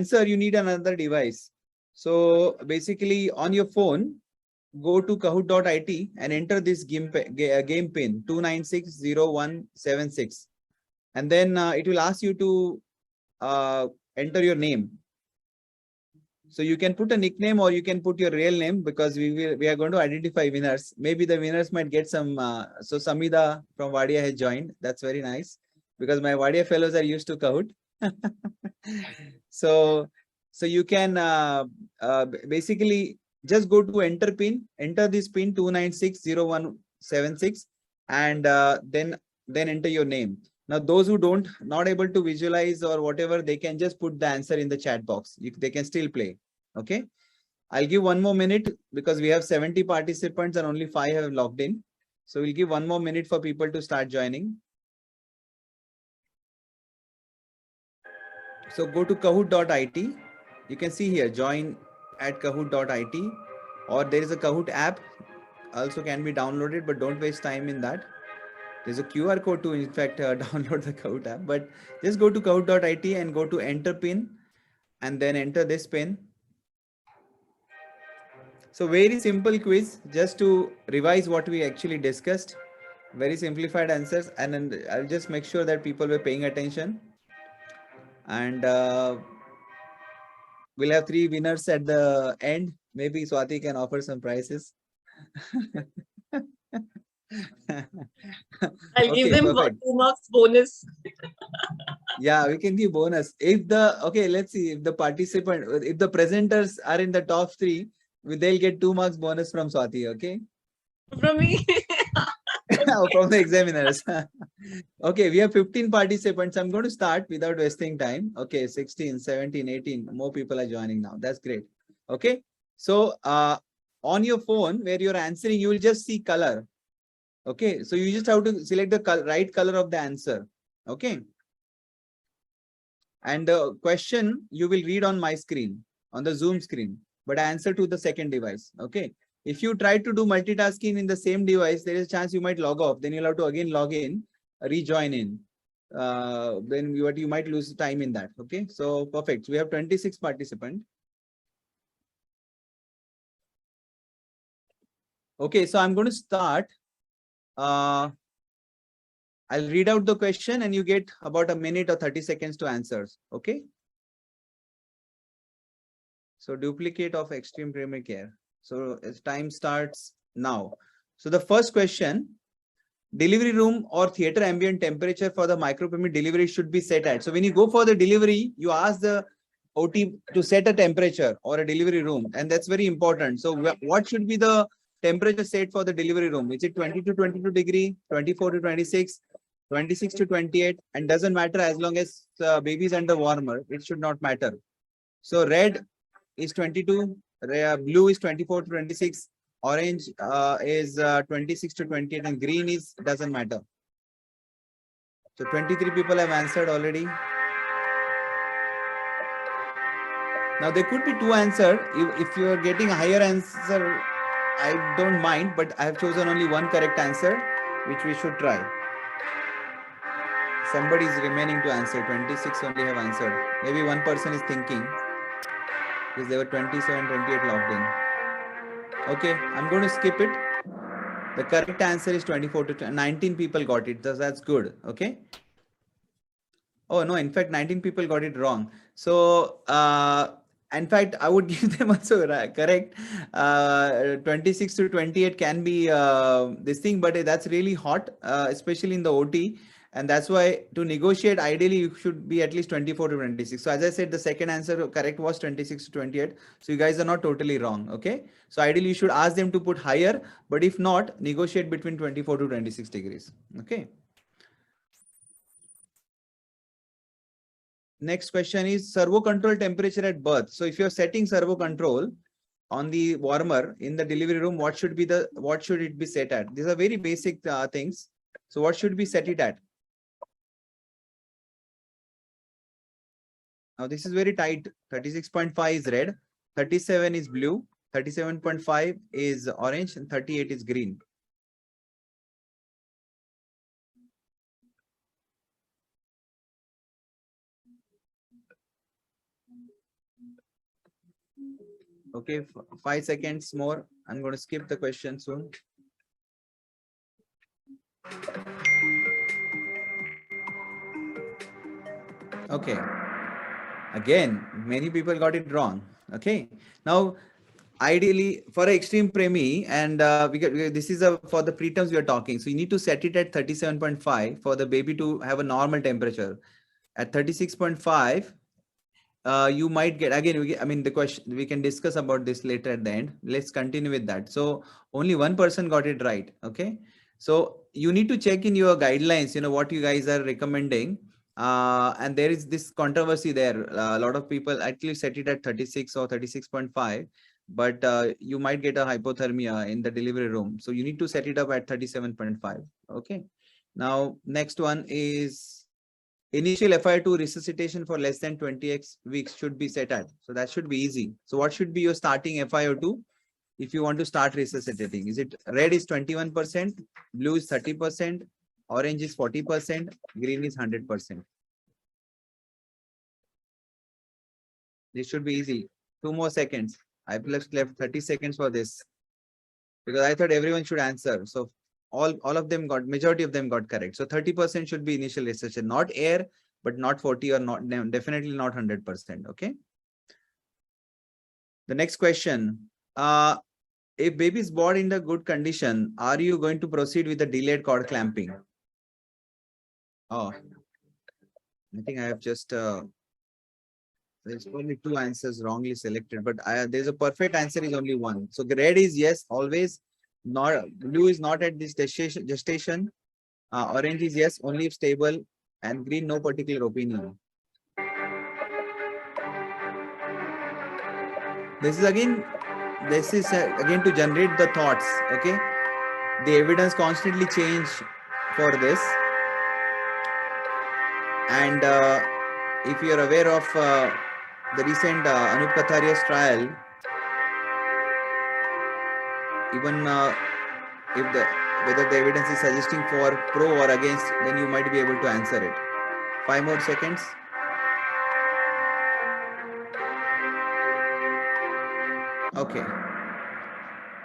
answer, you need another device. So basically on your phone, go to kahoot.it and enter this game pin 2960176. And then it will ask you to enter your name. So you can put a nickname or you can put your real name, because we are going to identify winners. Maybe the winners might get some. So Samida from Wadia has joined. That's very nice, because my Wadia fellows are used to Kahoot. so you can basically just go to enter pin, enter this pin 2960176, and then enter your name. Now, those who not able to visualize or whatever, they can just put the answer in the chat box. They can still play. Okay. I'll give one more minute, because we have 70 participants and only 5 have logged in. So we'll give one more minute for people to start joining. So go to kahoot.it. You can see here, join at kahoot.it, or there is a Kahoot app also can be downloaded, but don't waste time in that. There's a QR code to, in fact, download the Kahoot app, but just go to kahoot.it and go to enter pin, and then enter this pin. So very simple quiz, just to revise what we actually discussed. Very simplified answers, and then I'll just make sure that people were paying attention. And we'll have 3 winners at the end. Maybe Swati can offer some prizes. I'll give them perfect. 2 marks bonus. Yeah, we can give bonus. If let's see, if the presenters are in the top 3, they'll get 2 marks bonus from Swati, okay? From me? From the examiners. Okay, we have 15 participants. I'm going to start without wasting time. Okay, 16, 17, 18. More people are joining now. That's great. Okay, so on your phone, where you're answering, you will just see color. Okay, so you just have to select the right color of the answer. Okay. And the question you will read on my screen, on the Zoom screen, but answer to the second device. Okay. If you try to do multitasking in the same device, there is a chance you might log off. Then you'll have to again log in, rejoin in. Then you might lose time in that. Okay. So perfect. So we have 26 participants. Okay. So I'm going to start. I'll read out the question and you get about a minute or 30 seconds to answer. Okay. So duplicate of extreme primary care. So time starts now. So the first question, delivery room or theater ambient temperature for the microperimeter delivery should be set at. So when you go for the delivery, you ask the OT to set a temperature or a delivery room, and that's very important. So what should be the temperature set for the delivery room? Is it 20 to 22 degree, 24 to 26, 26 to 28, and doesn't matter as long as baby is under warmer, it should not matter. So red is 22, blue is 24 to 26, orange is 26 to 28, and green is doesn't matter. So 23 people have answered already. Now there could be 2 answers. If you are getting a higher answer, I don't mind, but I have chosen only 1 correct answer, which we should try. Somebody is remaining to answer. 26 only have answered. Maybe 1 person is thinking, because there were 27, 28 logged in. Okay, I'm going to skip it. The correct answer is 24 to 19 people got it. That's good. Okay. Oh, no, in fact, 19 people got it wrong. So, in fact, I would give them also correct. 26 to 28 can be this thing, but that's really hot, especially in the OT. And that's why to negotiate, ideally, you should be at least 24 to 26. So as I said, the second answer correct was 26 to 28. So you guys are not totally wrong. Okay. So ideally, you should ask them to put higher, but if not, negotiate between 24 to 26 degrees. Okay. Next question is servo control temperature at birth. So if you're setting servo control on the warmer in the delivery room, what should it be set at? These are very basic things. So what should we set it at? Now this is very tight. 36.5 is red, 37 is blue, 37.5 is orange, and 38 is green. Okay, 5 seconds more. I'm going to skip the question soon. Okay. Again, many people got it wrong. Okay. Now, ideally for an extreme premi, and this is for the preterms we are talking. So you need to set it at 37.5 for the baby to have a normal temperature. At 36.5, you might get again. I mean, the question we can discuss about this later at the end. Let's continue with that. So only one person got it right. Okay. So you need to check in your guidelines. You know what you guys are recommending. And there is this controversy there. A lot of people actually set it at 36 or 36.5, but you might get a hypothermia in the delivery room. So you need to set it up at 37.5. Okay. Now, next one is initial FIO2 resuscitation for less than 20x weeks should be set at. So that should be easy. So what should be your starting FIO2 if you want to start resuscitating? Is it red is 21%, blue is 30%, orange is 40%, green is 100%. This should be easy. 2 more seconds. I've left 30 seconds for this because I thought everyone should answer. So all of them got, majority of them got correct. So 30% should be initial resuscitation, not air, but not 40 or not, definitely not 100%. Okay. The next question. If baby is born in the good condition, are you going to proceed with the delayed cord clamping? Oh, I think I have just, there's only 2 answers wrongly selected, but there's a perfect answer is only one. So the red is yes, always. Not blue is not at this gestation. Orange is yes, only if stable, and green no particular opinion. This is again to generate the thoughts. Okay, the evidence constantly change for this, and if you are aware of the recent Anup Katharia's trial, even if whether the evidence is suggesting for pro or against, then you might be able to answer it. 5 more seconds. Okay.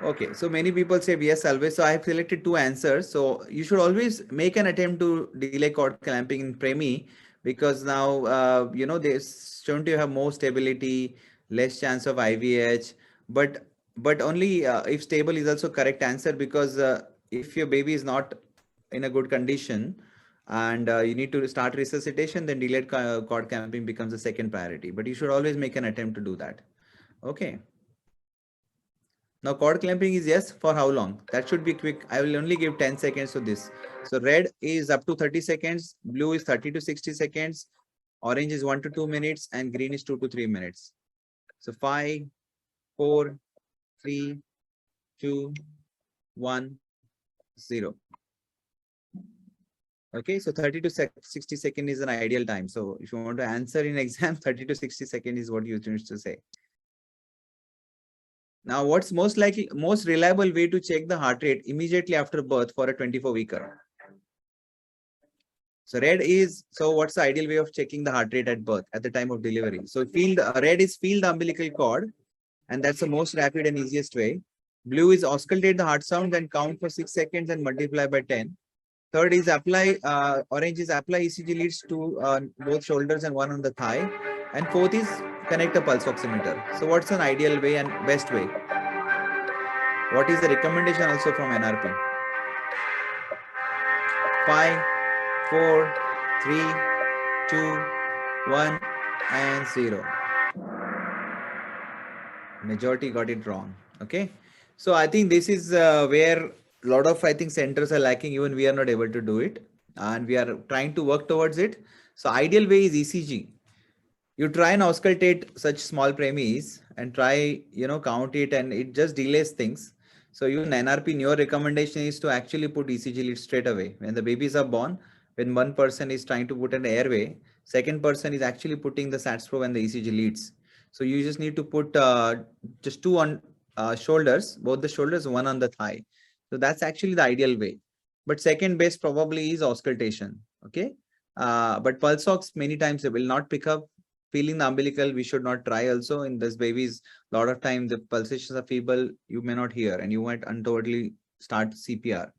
Okay, so many people say yes always. So I have selected 2 answers. So you should always make an attempt to delay cord clamping in premi, because now you know there's shown to have more stability, less chance of IVH, but only if stable is also correct answer, because if your baby is not in a good condition and you need to start resuscitation, then delayed cord clamping becomes the second priority. But you should always make an attempt to do that. Okay. Now cord clamping is yes for how long? That should be quick. I will only give 10 seconds to this. So red is up to 30 seconds, blue is 30 to 60 seconds, orange is 1 to 2 minutes, and green is 2 to 3 minutes. So 5, 4, 3, 2, 1, 0. Okay, so 30 to 60 seconds is an ideal time. So if you want to answer in exam, 30 to 60 seconds is what you choose to say. Now, what's most reliable way to check the heart rate immediately after birth for a 24-weeker? So red is, so what's the ideal way of checking the heart rate at birth at the time of delivery? So red is feel the umbilical cord, and that's the most rapid and easiest way. Blue is auscultate the heart sound and count for 6 seconds and multiply by 10. Third is orange is apply ECG leads to both shoulders and one on the thigh. And fourth is connect a pulse oximeter. So what's an ideal way and best way? What is the recommendation also from NRP? 5, 4, 3, 2, 1, and 0. Majority got it wrong. Okay. So I think this is where a lot of, I think, centers are lacking. Even we are not able to do it. And we are trying to work towards it. So ideal way is ECG. You try and auscultate such small premies and try, count it, and it just delays things. So even NRP, your recommendation is to actually put ECG leads straight away. When the babies are born, when one person is trying to put an airway, second person is actually putting the SATS probe and the ECG leads. So you just need to put just 2 on shoulders, both the shoulders, 1 on the thigh. So that's actually the ideal way. But second best probably is auscultation. Okay. But pulse ox many times they will not pick up. feeling the umbilical, we should not try also. In this babies, a lot of time the pulsations are feeble, you may not hear, and you might undoubtedly start CPR.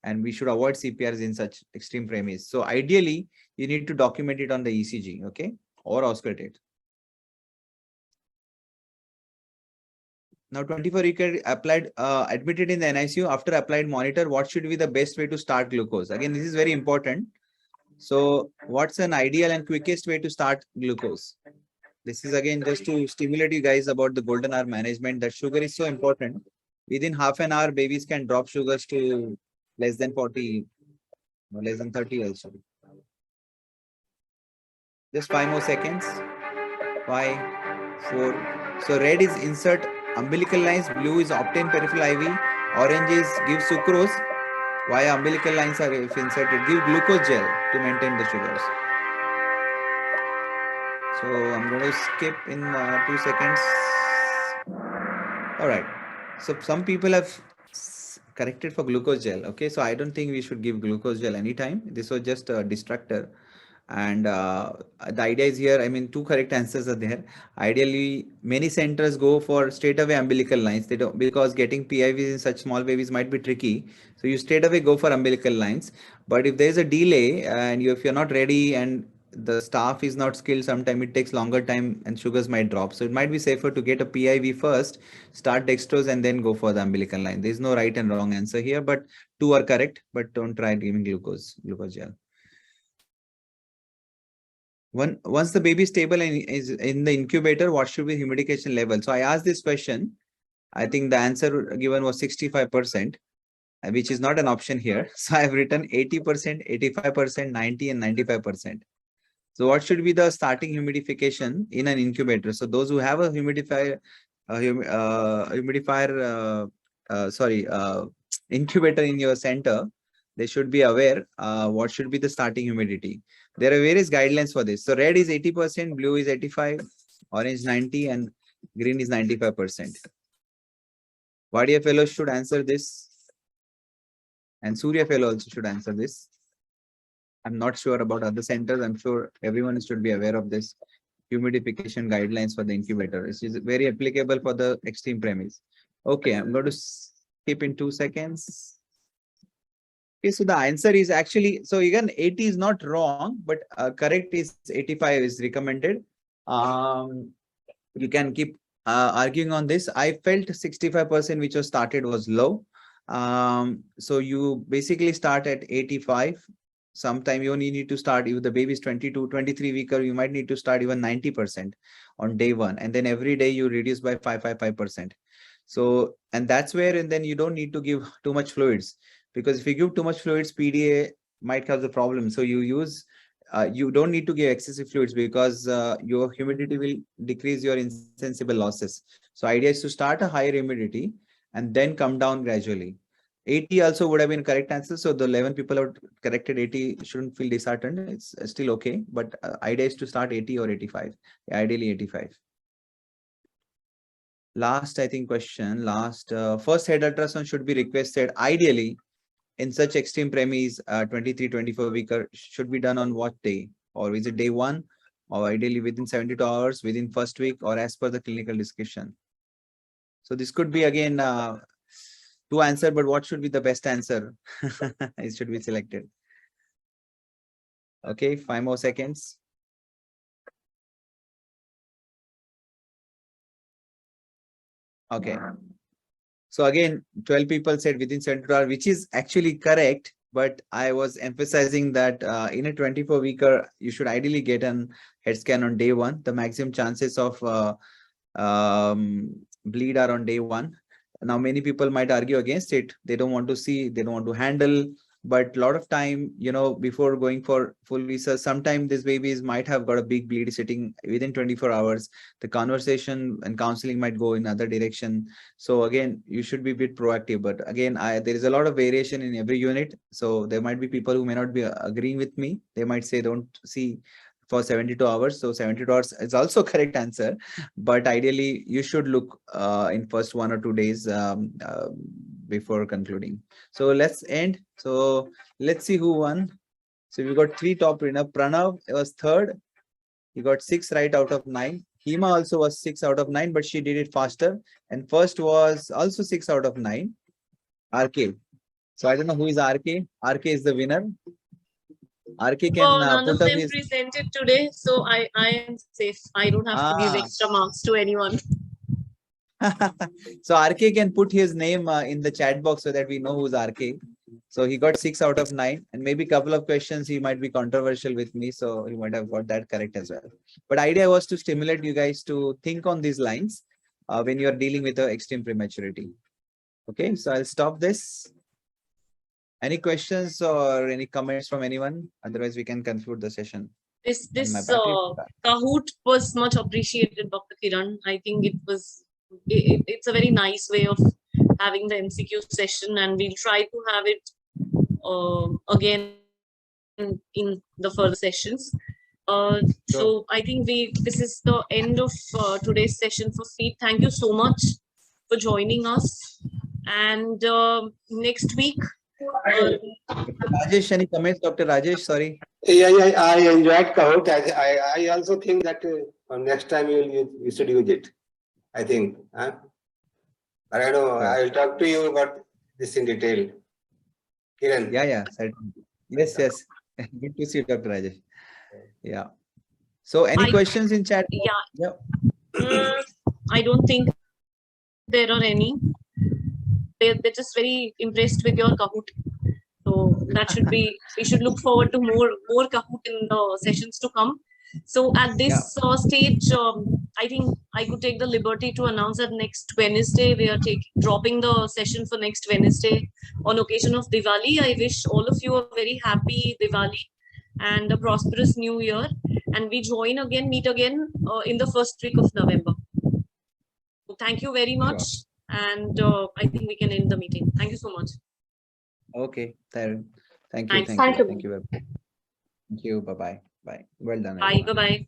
And we should avoid CPRs in such extreme premise. So ideally, you need to document it on the ECG, okay, or auscultate it. Now 24 week applied, admitted in the NICU after applied monitor. What should be the best way to start glucose? Again, this is very important. So what's an ideal and quickest way to start glucose? This is again just to stimulate you guys about the golden hour management, that sugar is so important. Within half an hour, babies can drop sugars to less than 40, or less than 30 also. Just 5 more seconds. 5, 4. So red is insert umbilical lines, blue is obtain peripheral IV, orange is give sucrose. Why umbilical lines are if inserted? Give glucose gel to maintain the sugars. So I'm going to skip in 2 seconds. All right. So some people have corrected for glucose gel. Okay. So I don't think we should give glucose gel anytime. This was just a distractor. And the idea is here, I mean, two correct answers are there. Ideally, many centers go for straight away umbilical lines. They don't, because getting PIVs in such small babies might be tricky. So you straight away go for umbilical lines. But if there is a delay and if you're not ready and the staff is not skilled, sometimes it takes longer time and sugars might drop. So it might be safer to get a PIV first, start dextrose and then go for the umbilical line. There's no right and wrong answer here, but two are correct, but don't try giving glucose gel. Once the baby is stable and is in the incubator, what should be humidification level? So I asked this question. I think the answer given was 65%, which is not an option here. So I have written 80%, 85%, 90 and 95%. So what should be the starting humidification in an incubator? So those who have a humidifier, incubator in your center, they should be aware what should be the starting humidity. There are various guidelines for this. So red is 80%, blue is 85, orange 90, and green is 95%. Vadia fellow should answer this, and Surya fellow also should answer this. I'm not sure about other centers. I'm sure everyone should be aware of this humidification guidelines for the incubator. This is very applicable for the extreme premise. Okay, I'm going to skip in 2 seconds. Okay, so the answer is actually, so again, 80 is not wrong, but correct is 85 is recommended. You can keep arguing on this. I felt 65%, which was started, was low. So you basically start at 85. Sometime you only need to start, if the baby is 22, 23 weeker, you might need to start even 90% on day one. And then every day you reduce by 5%. So, and that's where, and then you don't need to give too much fluids, because if you give too much fluids, PDA might cause a problem. So you use, you don't need to give excessive fluids, because your humidity will decrease your insensible losses. So idea is to start a higher humidity and then come down gradually. 80 also would have been correct answer. So the 11 people have corrected 80 shouldn't feel disheartened. It's still okay. But idea is to start 80 or 85. Ideally 85. Last, I think, question. Last, first head ultrasound should be requested ideally in such extreme premise, 23, 24 weeker should be done on what day? Or is it day one? Or ideally within 72 hours, within first week, or as per the clinical discussion? So this could be again to answer, but what should be the best answer? It should be selected. Okay, 5 more seconds. Okay. So again, 12 people said within 72 hours, which is actually correct. But I was emphasizing that in a 24 weeker, you should ideally get an head scan on day one. The maximum chances of bleed are on day one. Now, many people might argue against it. They don't want to see, they don't want to handle. But a lot of time, you know, before going for full research, sometimes these babies might have got a big bleed sitting within 24 hours. The conversation and counseling might go in other direction. So again, you should be a bit proactive. But again, there is a lot of variation in every unit. So there might be people who may not be agreeing with me. They might say, don't see for 72 hours. So 72 hours is also correct answer. But ideally, you should look in first 1 or 2 days before concluding. So let's end. So let's see who won. So we got 3 top winner. Pranav was third, He got 6 right out of 9. Hema also was 6 out of 9, but she did it faster. And first was also 6 out of 9. RK. So I don't know who is RK. RK is the winner. RK can None put of up them his. presented today, so I am safe. I don't have to give extra marks to anyone. So RK can put his name in the chat box so that we know who's RK. So he got 6 out of 9, and maybe a couple of questions he might be controversial with me, so he might have got that correct as well. But idea was to stimulate you guys to think on these lines when you are dealing with extreme prematurity. Okay, so I'll stop this. Any questions or any comments from anyone? Otherwise, we can conclude the session. This Kahoot was much appreciated, Dr. Kiran. I think it's a very nice way of having the MCQ session, and we'll try to have it again in the further sessions. So I think this is the end of today's session for FEED. Thank you so much for joining us. And next week. Rajesh, any comments, Dr. Rajesh? Sorry. Yeah, I enjoyed Kahoot. I also think that next time you should use it. I think. But I know I will talk to you about this in detail. Kiran. Yeah, certainly. Yes. Good to see you, Dr. Rajesh. Yeah. So, any questions in chat? Yeah. I don't think there are any. They're just very impressed with your Kahoot. So that should be, we should look forward to more Kahoot in the sessions to come. So at this stage, I think I could take the liberty to announce that next Wednesday, we are dropping the session for next Wednesday on occasion of Diwali. I wish all of you a very happy Diwali and a prosperous new year. And we meet again in the first week of November. So thank you very much. Sure. And I think we can end the meeting. Thank you so much. Okay, thank you. Thanks. Thank you. Thank you. Bye-bye. Bye. Well done. Bye. Bye-bye.